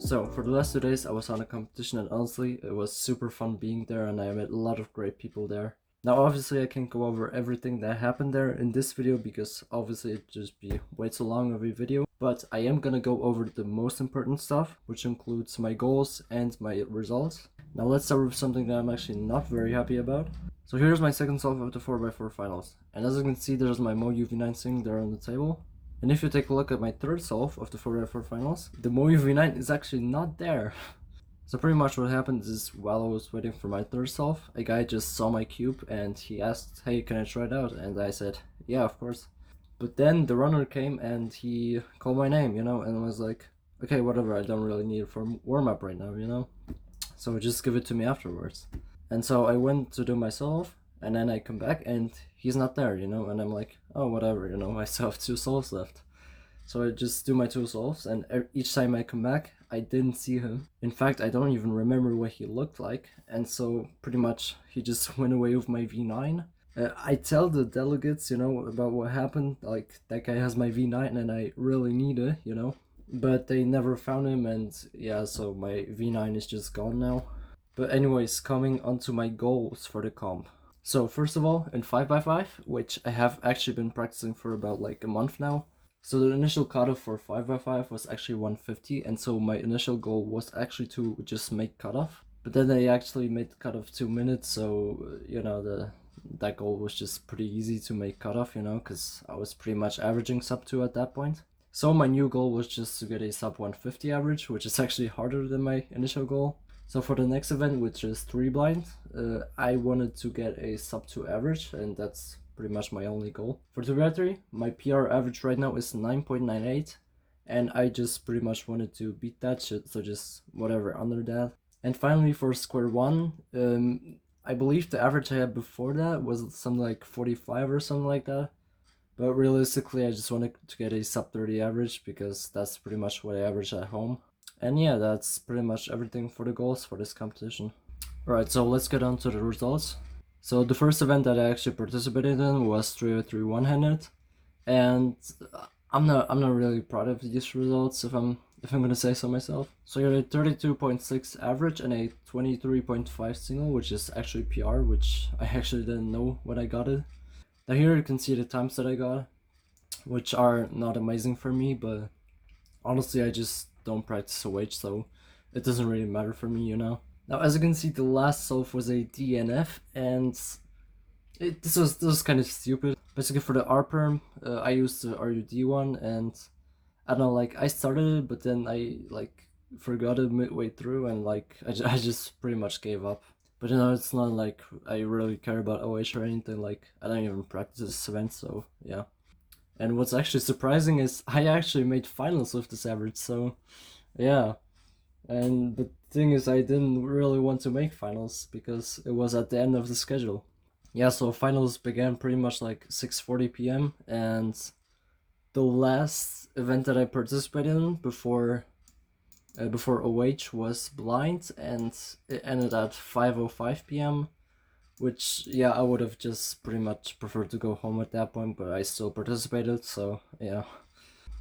So for the last 2 days I was on a competition, and honestly it was super fun being there and I met a lot of great people there. Now obviously I can't go over everything that happened there in this video because obviously it'd just be way too long of a video, but I am gonna go over the most important stuff, which includes my goals and my results. Now let's start with something that I'm actually not very happy about. So here's my second solve of the 4x4 finals, and as you can see there's my MoYu V9 thing there on the table. And if you take a look at my third solve of the 4x4 finals, the MoYu V9 is actually not there. So pretty much what happened is, while I was waiting for my third solve, a guy just saw my cube and he asked, hey, can I try it out? And I said, yeah, of course. But then the runner came and he called my name, and I was like, okay, whatever, I don't really need it for warm-up right now, So just give it to me afterwards. And so I went to do my solve, and then I come back and he's not there, and I'm like, oh, whatever, I still have 2 solves left. So I just do my 2 solves, and each time I come back, I didn't see him. In fact, I don't even remember what he looked like, and so pretty much he just went away with my V9. I tell the delegates, about what happened, like, that guy has my V9 and I really need it, but they never found him, and yeah, so my V9 is just gone now. But anyways, coming onto my goals for the comp. So first of all, in 5x5, which I have actually been practicing for about like a month now. So the initial cutoff for 5x5 was actually 150, and so my initial goal was actually to just make cutoff. But then I actually made the cutoff 2 minutes, so that goal was just pretty easy to make cutoff, because I was pretty much averaging sub 2 at that point. So my new goal was just to get a sub 150 average, which is actually harder than my initial goal. So for the next event, which is 3 blind, I wanted to get a sub 2 average, and that's pretty much my only goal. For 2x3, my PR average right now is 9.98, and I just pretty much wanted to beat that shit, so just whatever under that. And finally for square 1, I believe the average I had before that was something like 45 or something like that. But realistically, I just wanted to get a sub 30 average because that's pretty much what I average at home. And yeah, that's pretty much everything for the goals for this competition. Alright, so let's get on to the results. So the first event that I actually participated in was 3x3 one-handed, and I'm not really proud of these results if I'm gonna say so myself. So I got a 32.6 average and a 23.5 single, which is actually PR, which I actually didn't know when I got it. Now here you can see the times that I got, which are not amazing for me, but honestly I just don't practice OH, so it doesn't really matter for me, Now as you can see, the last solve was a DNF, and this was kind of stupid. Basically for the R perm, I used the RUD one, and I don't know, like I started it, but then I like forgot it midway through, and like I just pretty much gave up. But it's not like I really care about OH or anything, like I don't even practice this event, so yeah. And what's actually surprising is I actually made finals with this average, so yeah. And the thing is, I didn't really want to make finals because it was at the end of the schedule. Yeah, so finals began pretty much like 6:40 p.m. and the last event that I participated in before OH was blind, and it ended at 5:05 p.m. which, yeah, I would have just pretty much preferred to go home at that point, but I still participated, so yeah.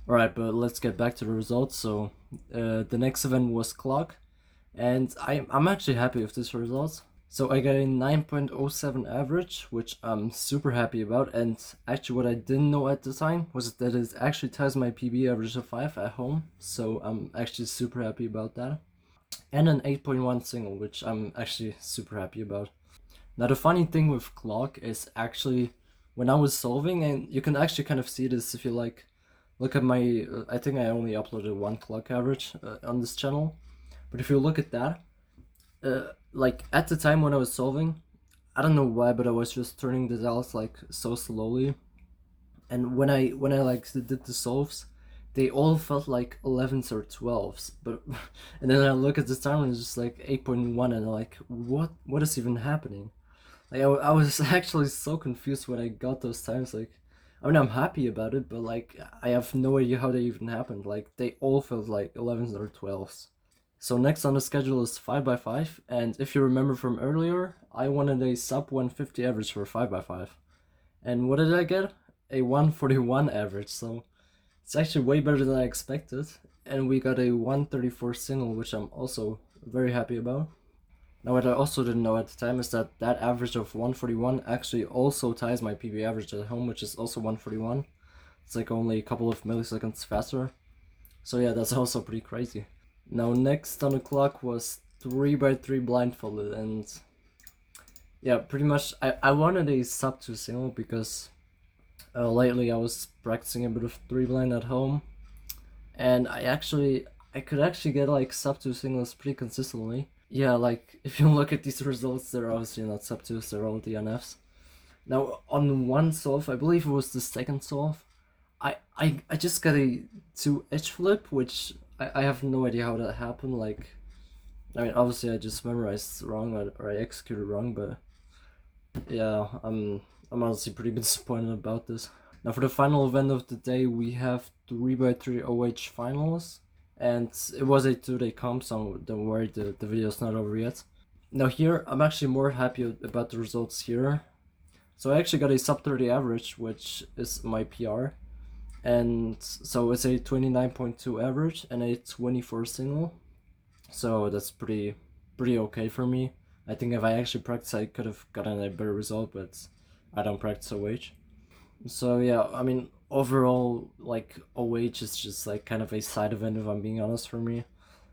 Alright, but let's get back to the results. So the next event was clock, and I'm actually happy with this result. So I got a 9.07 average, which I'm super happy about, and actually what I didn't know at the time was that it actually ties my PB average of 5 at home, so I'm actually super happy about that. And an 8.1 single, which I'm actually super happy about. Now the funny thing with clock is actually when I was solving, and you can actually kind of see this if you like look at my, I think I only uploaded 1 clock average on this channel, but if you look at that, like at the time when I was solving, I don't know why, but I was just turning the dials like so slowly, and when I like did the solves, they all felt like 11s or 12s, but and then I look at the timer and it's just like 8.1, and I'm like, what is even happening? Like I was actually so confused when I got those times. Like, I mean, I'm happy about it, but like I have no idea how they even happened. Like they all felt like 11s or 12s. So next on the schedule is 5x5, and if you remember from earlier, I wanted a sub 150 average for 5x5. And what did I get? A 141 average, so It's actually way better than I expected, and we got a 134 single, which I'm also very happy about. Now, what I also didn't know at the time is that that average of 141 actually also ties my PB average at home, which is also 141. It's like only a couple of milliseconds faster. So yeah, that's also pretty crazy. Now, next on the clock was 3x3 blindfolded, and yeah, pretty much I wanted a sub 2 single because lately I was practicing a bit of 3 blind at home, and I could actually get like sub 2 singles pretty consistently. Yeah, like if you look at these results, they're obviously not sub 2s, they're all DNFs. Now, on one solve, I believe it was the second solve, I just got a 2 edge flip, which I have no idea how that happened. Like, I mean, obviously I just memorized wrong or I executed wrong, but yeah, I'm honestly pretty disappointed about this. Now, for the final event of the day, we have 3x3 OH finals, and it was a 2-day comp, so don't worry, the video's not over yet. Now here, I'm actually more happy about the results here. So I actually got a sub 30 average, which is my PR, and so it's a 29.2 average and a 24 single. So that's pretty okay for me. I think if I actually practiced, I could have gotten a better result, but I don't practice OH. So yeah, I mean, overall, like OH is just like kind of a side event, if I'm being honest, for me.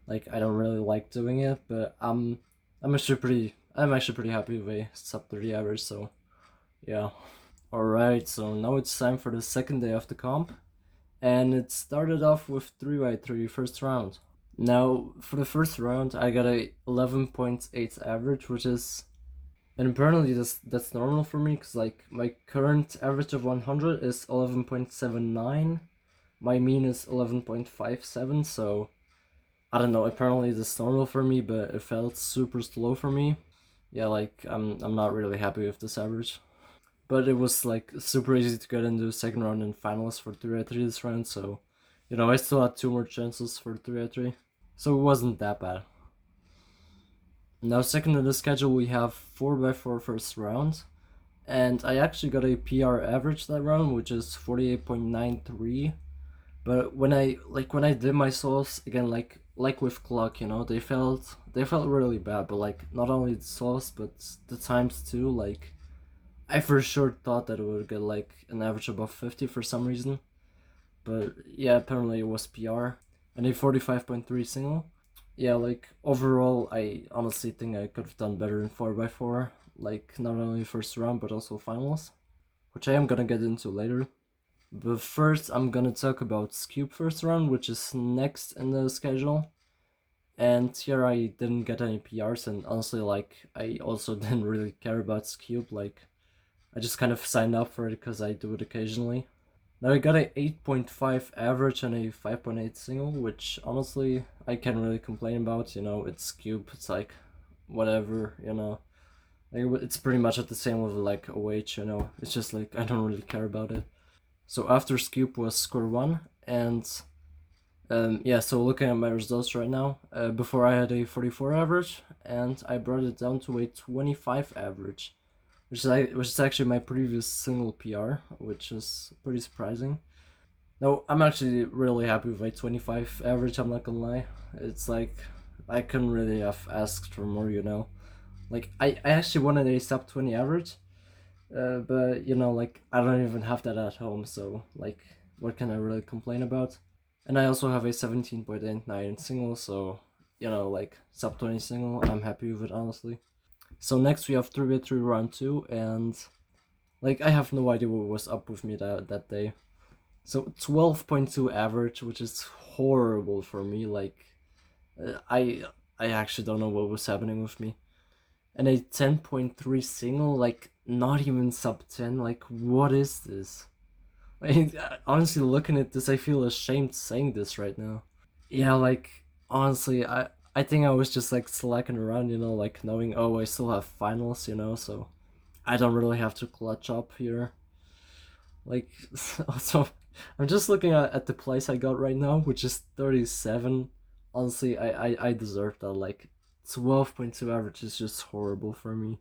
Like, I don't really like doing it, but I'm actually pretty happy with a sub 30 average. So yeah. Alright, so now it's time for the second day of the comp, and it started off with 3x3 first round. Now, for the first round, I got a 11.8 average, which is, and apparently that's normal for me, because like my current average of 100 is 11.79, my mean is 11.57, so I don't know, apparently that's normal for me, but it felt super slow for me. Yeah, like I'm not really happy with this average. But it was like super easy to get into the second round and finals for 3x3 this round, so you know, I still had 2 more chances for 3x3. So it wasn't that bad. Now, second in the schedule, we have 4x4 first round, and I actually got a PR average that round, which is 48.93. But when I did my solves again, like with clock, you know, they felt really bad. But like not only the solves, but the times too. Like, I for sure thought that it would get like an average above 50 for some reason. But yeah, apparently it was PR and a 45.3 single. Yeah, like overall, I honestly think I could have done better in 4x4, like not only first round but also finals, which I am gonna get into later. But first, I'm gonna talk about Skewb first round, which is next in the schedule. And here I didn't get any PRs, and honestly, like, I also didn't really care about Skewb. Like, I just kind of signed up for it because I do it occasionally. Now I got a 8.5 average and a 5.8 single, which honestly I can't really complain about. You know, it's Skewb, it's like whatever, you know. Like, it's pretty much at the same level like OH, you know. It's just like I don't really care about it. So after Skewb was score 1, and yeah, so looking at my results right now, before I had a 44 average, and I brought it down to a 25 average, which is actually my previous single PR, which is pretty surprising. No, I'm actually really happy with my 25 average, I'm not gonna lie. It's like, I couldn't really have asked for more, you know. Like, I actually wanted a sub 20 average, but you know, like, I don't even have that at home, so like, what can I really complain about? And I also have a 17.89 single, so you know, like, sub 20 single, I'm happy with it, honestly. So next we have 3v3 round 2, and like, I have no idea what was up with me that day. So 12.2 average, which is horrible for me. Like, I actually don't know what was happening with me. And a 10.3 single, like, not even sub 10. Like, what is this? I mean, honestly, looking at this, I feel ashamed saying this right now. Yeah, like, honestly, I think I was just like slacking around, you know, like knowing, oh, I still have finals, you know, so I don't really have to clutch up here. Like, also, I'm just looking at the place I got right now, which is 37. Honestly, I deserve that. Like, 12.2 average is just horrible for me.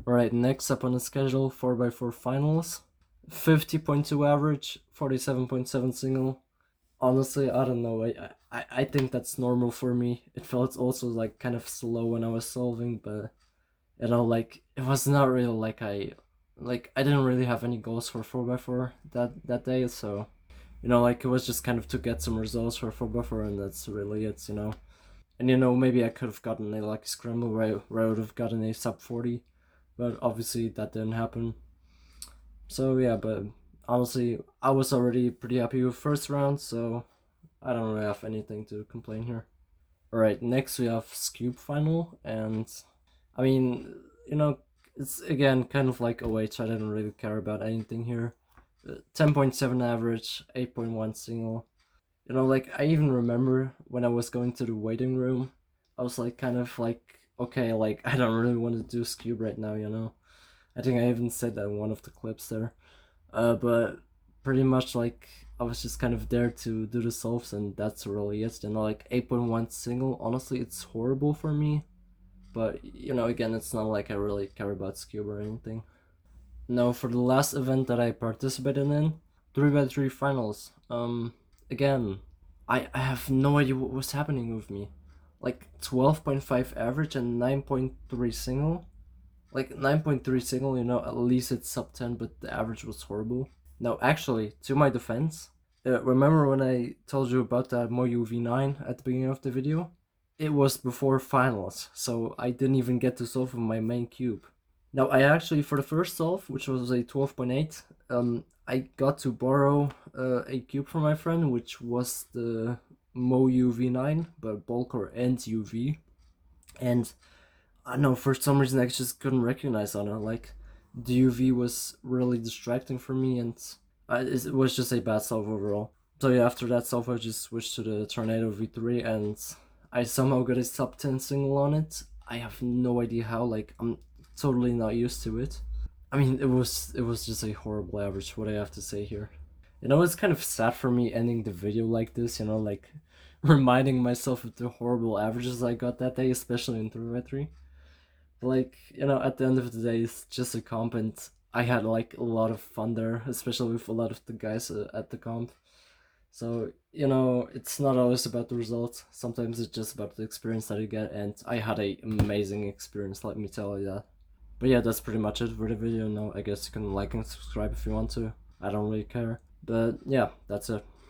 Alright, next up on the schedule, 4x4 finals. 50.2 average, 47.7 single. Honestly, I don't know. I think that's normal for me. It felt also like kind of slow when I was solving, but you know, like it was not really like I didn't really have any goals for 4x4 that day, so you know, like it was just kind of to get some results for 4x4, and that's really it, you know. And you know, maybe I could have gotten a lucky scramble where I would have gotten a sub 40, but obviously that didn't happen. So yeah, but honestly, I was already pretty happy with first round, so I don't really have anything to complain here. Alright, next we have Skewb Final, and I mean, you know, it's again kind of like OH, I didn't really care about anything here. 10.7 average, 8.1 single. You know, like I even remember when I was going to the waiting room, I was like kind of like, okay, like I don't really want to do Skewb right now, you know. I think I even said that in one of the clips there. But pretty much like I was just kind of there to do the solves, and that's really it. You know, like 8.1 single. Honestly, it's horrible for me, but you know, again, it's not like I really care about Skewb or anything. Now for the last event that I participated in, 3x3 finals. Again, I have no idea what was happening with me. Like 12.5 average and 9.3 single. Like 9.3 single, you know, at least it's sub 10, but the average was horrible. Now, actually, to my defense, remember when I told you about that MoYu V9 at the beginning of the video? It was before finals, so I didn't even get to solve my main cube. Now, I actually, for the first solve, which was a 12.8, I got to borrow a cube from my friend, which was the MoYu V9, but Bulkor and UV. And I don't know, for some reason I just couldn't recognize on it. Like, the UV was really distracting for me, and it was just a bad solve overall. So yeah, after that solve I just switched to the Tornado V3, and I somehow got a sub 10 single on it. I have no idea how, like, I'm totally not used to it. I mean, it was just a horrible average, what I have to say here. You know, it's kind of sad for me ending the video like this, you know, like reminding myself of the horrible averages I got that day, especially in 3x3. Like, you know, at the end of the day, it's just a comp, and I had like a lot of fun there, especially with a lot of the guys at the comp. So, you know, it's not always about the results. Sometimes it's just about the experience that you get, and I had a amazing experience, let me tell you that. But yeah, that's pretty much it for the video. Now, I guess you can like and subscribe if you want to. I don't really care. But yeah, that's it.